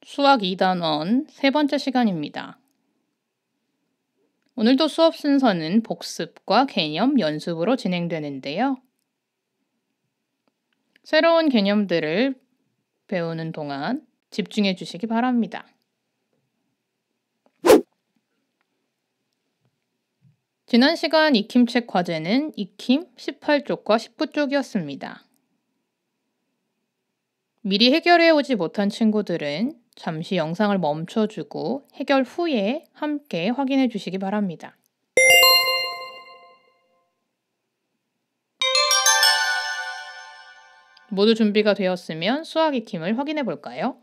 수학 2단원 세 번째 시간입니다. 오늘도 수업 순서는 복습과 개념 연습으로 진행되는데요. 새로운 개념들을 배우는 동안 집중해 주시기 바랍니다. 지난 시간 익힘책 과제는 익힘 18쪽과 19쪽이었습니다. 미리 해결해 오지 못한 친구들은 잠시 영상을 멈춰주고 해결 후에 함께 확인해 주시기 바랍니다. 모두 준비가 되었으면 수학 익힘을 확인해 볼까요?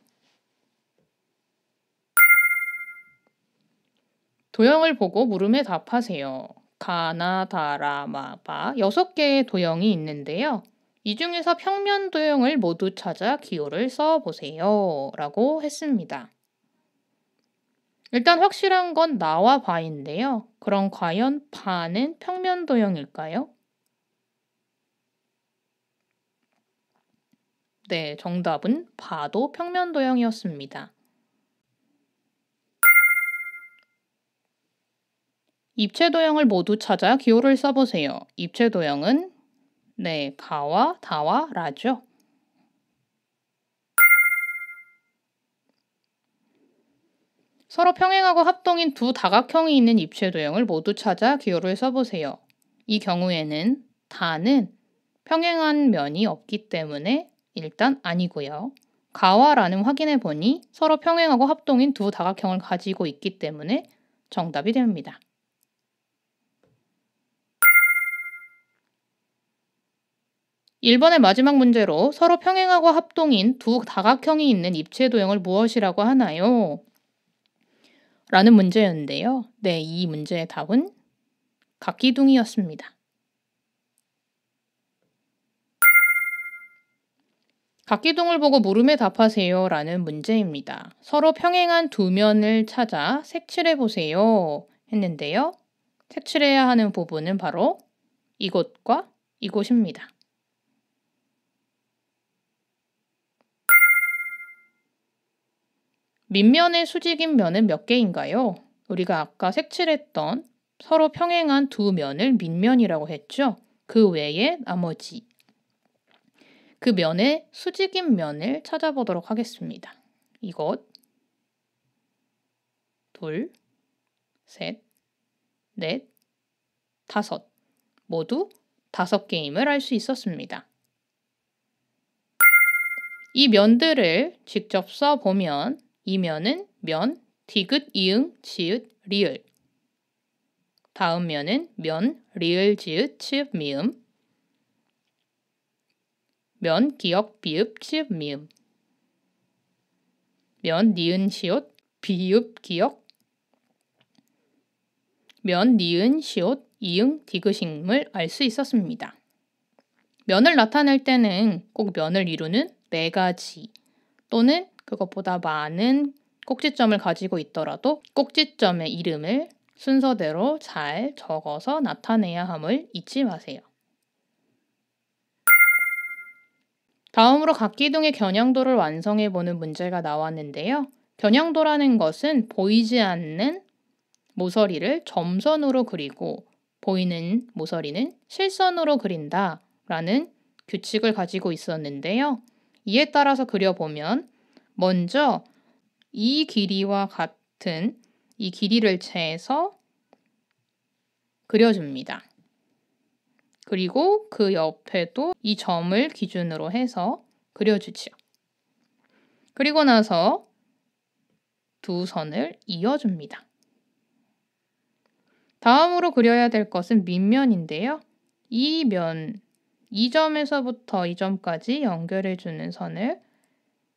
도형을 보고 물음에 답하세요. 가나, 다라, 마바 6개의 도형이 있는데요. 이 중에서 평면 도형을 모두 찾아 기호를 써보세요. 라고 했습니다. 일단 확실한 건 나와 바인데요. 그럼 과연 바는 평면 도형일까요? 네, 정답은 바도 평면 도형이었습니다. 입체 도형을 모두 찾아 기호를 써보세요. 입체 도형은 가와 다와 라죠. 서로 평행하고 합동인 두 다각형이 있는 입체 도형을 모두 찾아 기호를 써보세요. 이 경우에는 다는 평행한 면이 없기 때문에 일단 아니고요. 가와 라는 확인해 보니 서로 평행하고 합동인 두 다각형을 가지고 있기 때문에 정답이 됩니다. 1번의 마지막 문제로 서로 평행하고 합동인 두 다각형이 있는 입체 도형을 무엇이라고 하나요? 라는 문제였는데요. 이 문제의 답은 각기둥이었습니다. 각기둥을 보고 물음에 답하세요 라는 문제입니다. 서로 평행한 두 면을 찾아 색칠해 보세요 했는데요. 색칠해야 하는 부분은 바로 이곳과 이곳입니다. 밑면의 수직인 면은 몇 개인가요? 우리가 아까 색칠했던 서로 평행한 두 면을 밑면이라고 했죠. 그 외에 나머지 그 면의 수직인 면을 찾아보도록 하겠습니다. 이것 둘, 셋, 넷, 다섯 모두 5개임을 알 수 있었습니다. 이 면들을 직접 써보면 이 면은 면, 디귿, 이응, 지읒, 리을 다음 면은 면, 리을, 지읒, 치읓, 미음 면, 기역, 비읍, 치읓, 미음 면, 니은, 시옷, 비읍, 기역 면, 니은, 시옷, 이응, 디귿임을 알 수 있었습니다. 면을 나타낼 때는 꼭 면을 이루는 4가지 또는 그것보다 많은 꼭지점을 가지고 있더라도 꼭지점의 이름을 순서대로 잘 적어서 나타내야 함을 잊지 마세요. 다음으로 각기둥의 겨냥도를 완성해보는 문제가 나왔는데요. 겨냥도라는 것은 보이지 않는 모서리를 점선으로 그리고 보이는 모서리는 실선으로 그린다 라는 규칙을 가지고 있었는데요. 이에 따라서 그려보면 먼저 이 길이와 같은 이 길이를 재서 그려줍니다. 그리고 그 옆에도 이 점을 기준으로 해서 그려주죠. 그리고 나서 두 선을 이어줍니다. 다음으로 그려야 될 것은 밑면인데요. 이 점에서부터 이 점까지 연결해주는 선을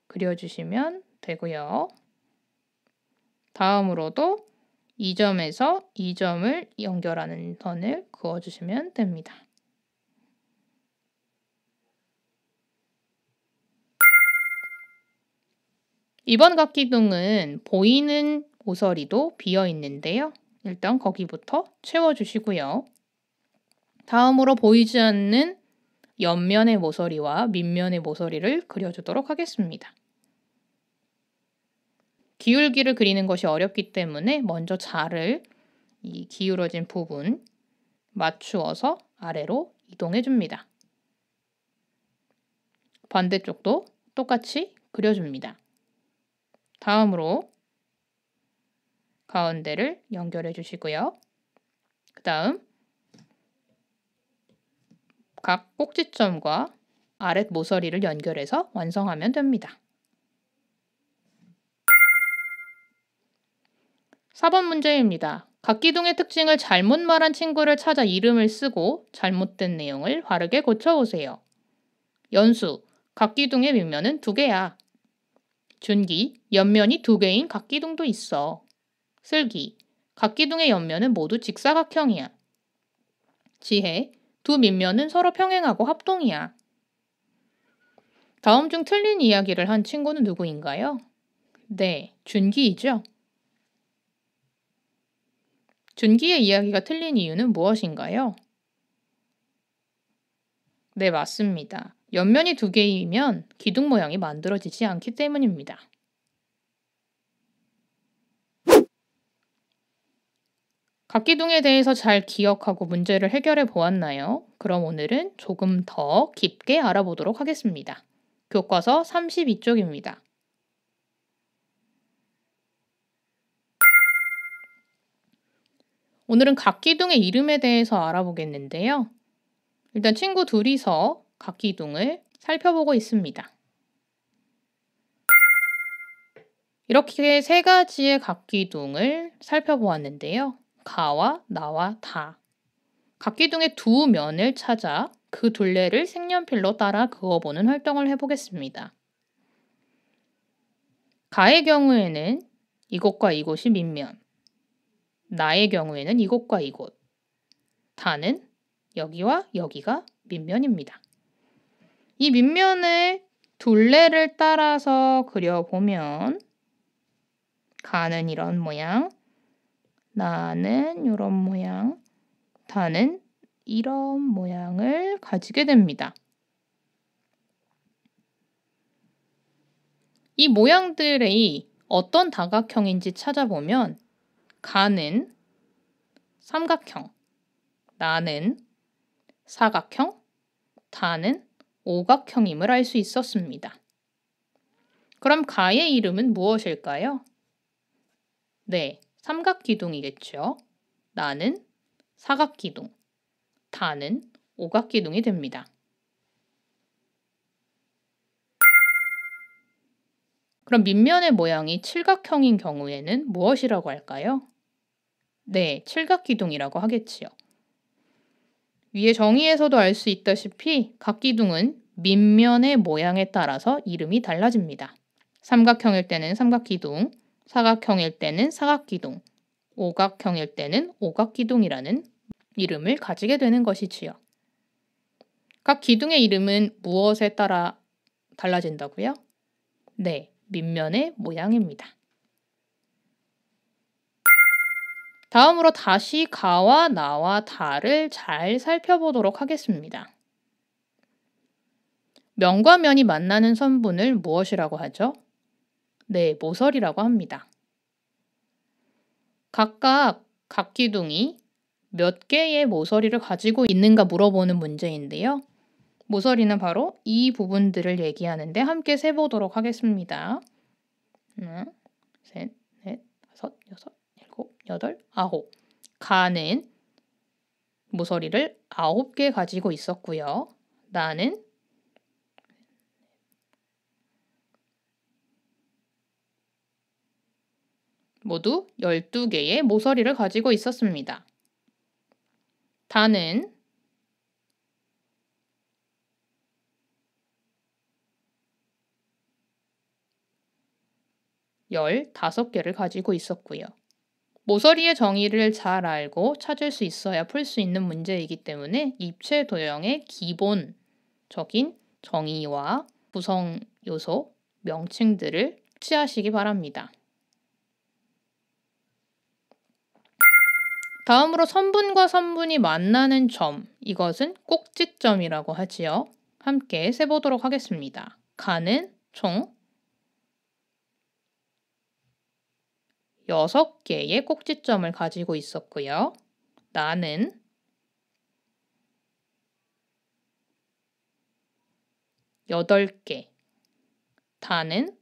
그려주시면 되고요. 다음으로도 이 점에서 이 점을 연결하는 선을 그어주시면 됩니다. 이번 각기둥은 보이는 모서리도 비어 있는데요. 일단 거기부터 채워주시고요. 다음으로 보이지 않는 옆면의 모서리와 밑면의 모서리를 그려주도록 하겠습니다. 기울기를 그리는 것이 어렵기 때문에 먼저 자를 이 기울어진 부분 맞추어서 아래로 이동해 줍니다. 반대쪽도 똑같이 그려줍니다. 다음으로 가운데를 연결해 주시고요. 그 다음 각 꼭지점과 아랫 모서리를 연결해서 완성하면 됩니다. 4번 문제입니다. 각기둥의 특징을 잘못 말한 친구를 찾아 이름을 쓰고 잘못된 내용을 바르게 고쳐보세요. 연수, 각기둥의 밑면은 2개야. 준기, 옆면이 2개인 각기둥도 있어. 슬기, 각기둥의 옆면은 모두 직사각형이야. 지혜, 두 밑면은 서로 평행하고 합동이야. 다음 중 틀린 이야기를 한 친구는 누구인가요? 네, 준기이죠. 준기의 이야기가 틀린 이유는 무엇인가요? 네, 맞습니다. 옆면이 2개이면 기둥 모양이 만들어지지 않기 때문입니다. 각기둥에 대해서 잘 기억하고 문제를 해결해 보았나요? 그럼 오늘은 조금 더 깊게 알아보도록 하겠습니다. 교과서 32쪽입니다. 오늘은 각기둥의 이름에 대해서 알아보겠는데요. 일단 친구 둘이서 각기둥을 살펴보고 있습니다. 이렇게 3가지의 각기둥을 살펴보았는데요. 가와 나와 다. 각기둥의 두 면을 찾아 그 둘레를 색연필로 따라 그어보는 활동을 해보겠습니다. 가의 경우에는 이곳과 이곳이 밑면, 나의 경우에는 이곳과 이곳, 다는 여기와 여기가 밑면입니다. 이 밑면을 둘레를 따라서 그려보면 가는 이런 모양, 나는 이런 모양, 다는 이런 모양을 가지게 됩니다. 이 모양들이 어떤 다각형인지 찾아보면 가는 삼각형, 나는 사각형, 다는 오각형임을 알 수 있었습니다. 그럼 가의 이름은 무엇일까요? 네, 삼각기둥이겠죠. 나는 사각기둥, 다는 오각기둥이 됩니다. 그럼 밑면의 모양이 칠각형인 경우에는 무엇이라고 할까요? 네, 칠각기둥이라고 하겠지요. 위에 정의에서도 알 수 있다시피 각기둥은 밑면의 모양에 따라서 이름이 달라집니다. 삼각형일 때는 삼각기둥, 사각형일 때는 사각기둥, 오각형일 때는 오각기둥이라는 이름을 가지게 되는 것이지요. 각 기둥의 이름은 무엇에 따라 달라진다고요? 네, 밑면의 모양입니다. 다음으로 다시 가와 나와 다를 잘 살펴보도록 하겠습니다. 면과 면이 만나는 선분을 무엇이라고 하죠? 네, 모서리라고 합니다. 각각 각기둥이 몇 개의 모서리를 가지고 있는가 물어보는 문제인데요. 모서리는 바로 이 부분들을 얘기하는데 함께 세보도록 하겠습니다. 하나, 셋, 넷, 다섯, 여섯, 일곱, 여덟, 아홉. 가는 모서리를 9개 가지고 있었고요. 나는 모두 12개의 모서리를 가지고 있었습니다. 다는 15개를 가지고 있었고요. 모서리의 정의를 잘 알고 찾을 수 있어야 풀 수 있는 문제이기 때문에 입체 도형의 기본적인 정의와 구성 요소, 명칭들을 숙지하시기 바랍니다. 다음으로 선분과 선분이 만나는 점, 이것은 꼭지점이라고 하지요. 함께 세보도록 하겠습니다. 가는 총 6개의 꼭지점을 가지고 있었고요. 나는 8개, 다는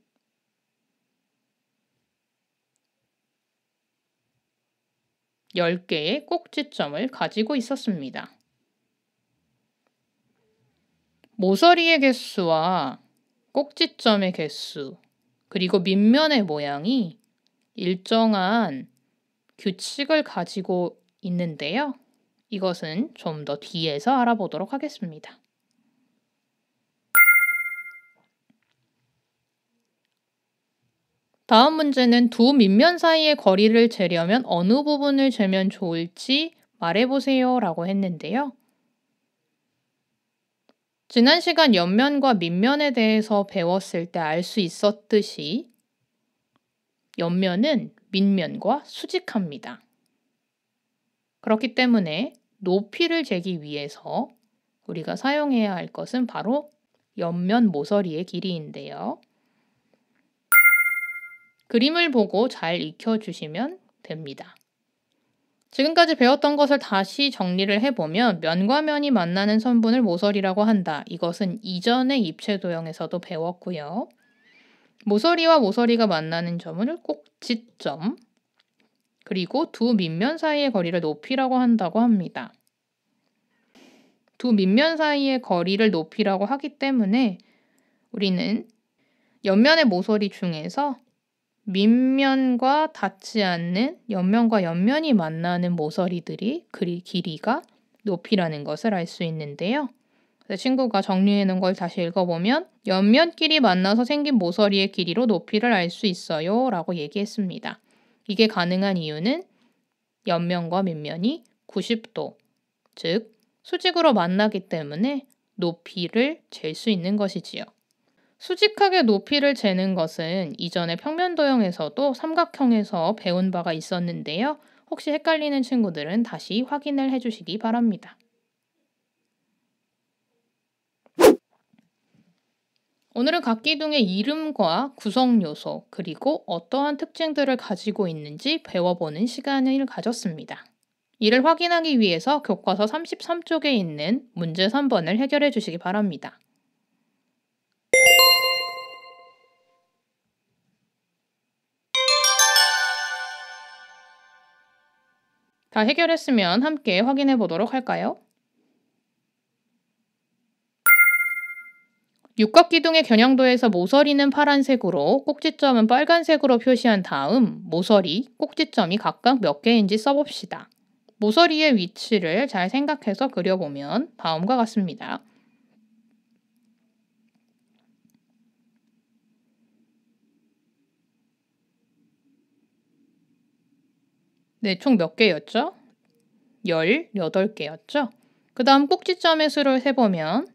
10개의 꼭지점을 가지고 있었습니다. 모서리의 개수와 꼭지점의 개수, 그리고 밑면의 모양이 일정한 규칙을 가지고 있는데요. 이것은 좀 더 뒤에서 알아보도록 하겠습니다. 다음 문제는 두 밑면 사이의 거리를 재려면 어느 부분을 재면 좋을지 말해보세요 라고 했는데요. 지난 시간 옆면과 밑면에 대해서 배웠을 때 알 수 있었듯이 옆면은 밑면과 수직합니다. 그렇기 때문에 높이를 재기 위해서 우리가 사용해야 할 것은 바로 옆면 모서리의 길이인데요. 그림을 보고 잘 익혀주시면 됩니다. 지금까지 배웠던 것을 다시 정리를 해보면 면과 면이 만나는 선분을 모서리라고 한다. 이것은 이전의 입체 도형에서도 배웠고요. 모서리와 모서리가 만나는 점을 꼭지점, 그리고 두 밑면 사이의 거리를 높이라고 한다고 합니다. 두 밑면 사이의 거리를 높이라고 하기 때문에 우리는 옆면의 모서리 중에서 밑면과 닿지 않는 옆면과 옆면이 만나는 모서리들이 길이가 높이라는 것을 알 수 있는데요. 친구가 정리해 놓은 걸 다시 읽어보면 옆면끼리 만나서 생긴 모서리의 길이로 높이를 알 수 있어요 라고 얘기했습니다. 이게 가능한 이유는 옆면과 밑면이 90도, 즉 수직으로 만나기 때문에 높이를 잴 수 있는 것이지요. 수직하게 높이를 재는 것은 이전에 평면도형에서도 삼각형에서 배운 바가 있었는데요. 혹시 헷갈리는 친구들은 다시 확인을 해주시기 바랍니다. 오늘은 각기둥의 이름과 구성 요소, 그리고 어떠한 특징들을 가지고 있는지 배워보는 시간을 가졌습니다. 이를 확인하기 위해서 교과서 33쪽에 있는 문제 3번을 해결해 주시기 바랍니다. 다 해결했으면 함께 확인해 보도록 할까요? 육각기둥의 겨냥도에서 모서리는 파란색으로 꼭지점은 빨간색으로 표시한 다음 모서리, 꼭지점이 각각 몇 개인지 써봅시다. 모서리의 위치를 잘 생각해서 그려보면 다음과 같습니다. 네, 총 몇 개였죠? 18개였죠? 그 다음 꼭지점의 수를 세보면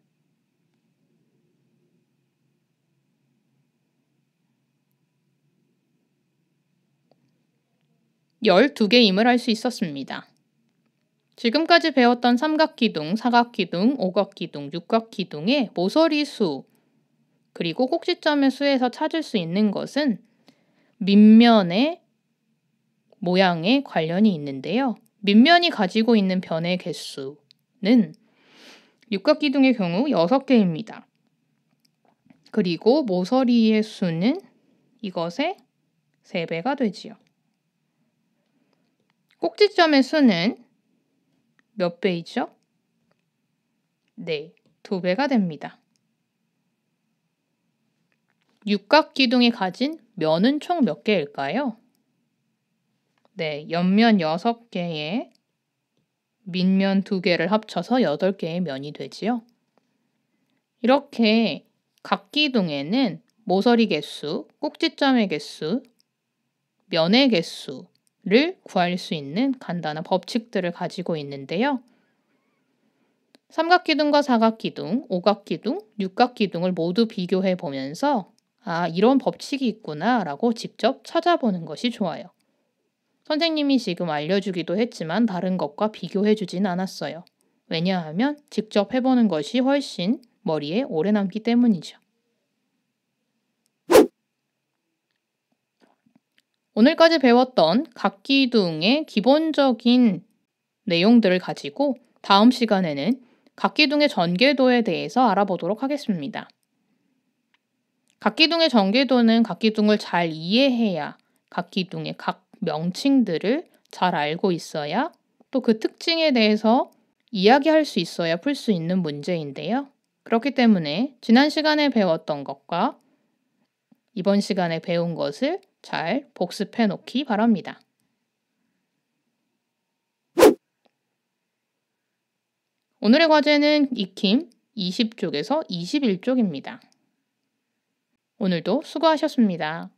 12개임을 알 수 있었습니다. 지금까지 배웠던 삼각기둥, 사각기둥, 오각기둥, 육각기둥의 모서리 수, 그리고 꼭지점의 수에서 찾을 수 있는 것은 밑면의 모양에 관련이 있는데요. 밑면이 가지고 있는 변의 개수는 육각기둥의 경우 6개입니다. 그리고 모서리의 수는 이것의 3배가 되지요. 꼭지점의 수는 몇 배이죠? 네, 2배가 됩니다. 육각기둥이 가진 면은 총 몇 개일까요? 네, 옆면 6개에 밑면 2개를 합쳐서 8개의 면이 되지요. 이렇게 각기둥에는 모서리 개수, 꼭지점의 개수, 면의 개수를 구할 수 있는 간단한 법칙들을 가지고 있는데요. 삼각기둥과 사각기둥, 오각기둥, 육각기둥을 모두 비교해 보면서 이런 법칙이 있구나 라고 직접 찾아보는 것이 좋아요. 선생님이 지금 알려주기도 했지만 다른 것과 비교해주진 않았어요. 왜냐하면 직접 해보는 것이 훨씬 머리에 오래 남기 때문이죠. 오늘까지 배웠던 각기둥의 기본적인 내용들을 가지고 다음 시간에는 각기둥의 전개도에 대해서 알아보도록 하겠습니다. 각기둥의 전개도는 각기둥을 잘 이해해야 각기둥의 각 명칭들을 잘 알고 있어야 또 그 특징에 대해서 이야기할 수 있어야 풀 수 있는 문제인데요. 그렇기 때문에 지난 시간에 배웠던 것과 이번 시간에 배운 것을 잘 복습해 놓기 바랍니다. 오늘의 과제는 익힘 20쪽에서 21쪽입니다. 오늘도 수고하셨습니다.